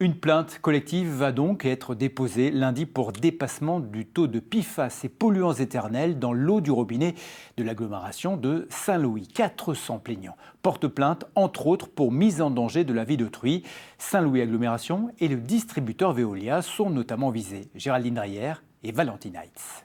Une plainte collective va donc être déposée lundi pour dépassement du taux de PFAS et polluants éternels dans l'eau du robinet de l'agglomération de Saint-Louis. 400 plaignants portent plainte, entre autres, pour mise en danger de la vie d'autrui. Saint-Louis Agglomération et le distributeur Veolia sont notamment visés. Géraldine Dreyer et Valentine Heitz.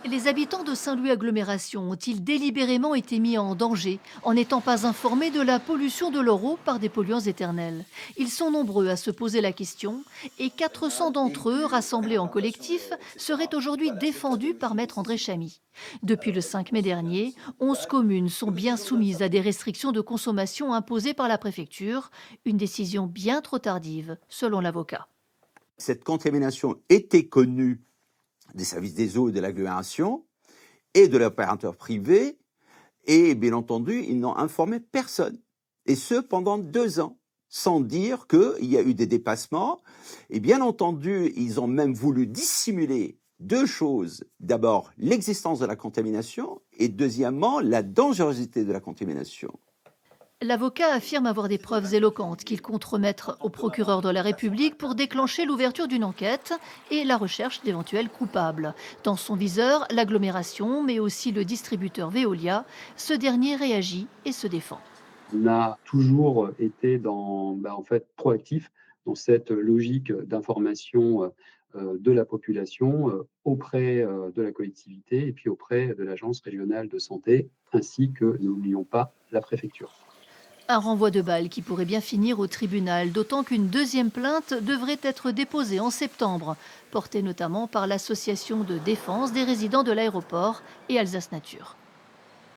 Les habitants de Saint-Louis Agglomération ont-ils délibérément été mis en danger en n'étant pas informés de la pollution de leur eau par des polluants éternels? Ils sont nombreux à se poser la question et 400 d'entre eux, rassemblés en collectif, seraient aujourd'hui défendus par Maître André Chamy. Depuis le 5 mai dernier, 11 communes sont bien soumises à des restrictions de consommation imposées par la préfecture, une décision bien trop tardive, selon l'avocat. Cette contamination était connue des services des eaux et de l'agglomération et de l'opérateur privé, et bien entendu, ils n'ont informé personne. Et ce, pendant 2 ans, sans dire qu'il y a eu des dépassements. Et bien entendu, ils ont même voulu dissimuler 2 choses. D'abord, l'existence de la contamination et deuxièmement, la dangerosité de la contamination. L'avocat affirme avoir des preuves éloquentes qu'il compte remettre au procureur de la République pour déclencher l'ouverture d'une enquête et la recherche d'éventuels coupables. Dans son viseur, l'agglomération, mais aussi le distributeur Veolia. Ce dernier réagit et se défend. On a toujours été proactif dans cette logique d'information de la population auprès de la collectivité et puis auprès de l'Agence régionale de santé, ainsi que, n'oublions pas, la préfecture. Un renvoi de balle qui pourrait bien finir au tribunal, d'autant qu'une deuxième plainte devrait être déposée en septembre, portée notamment par l'association de défense des résidents de l'aéroport et Alsace Nature.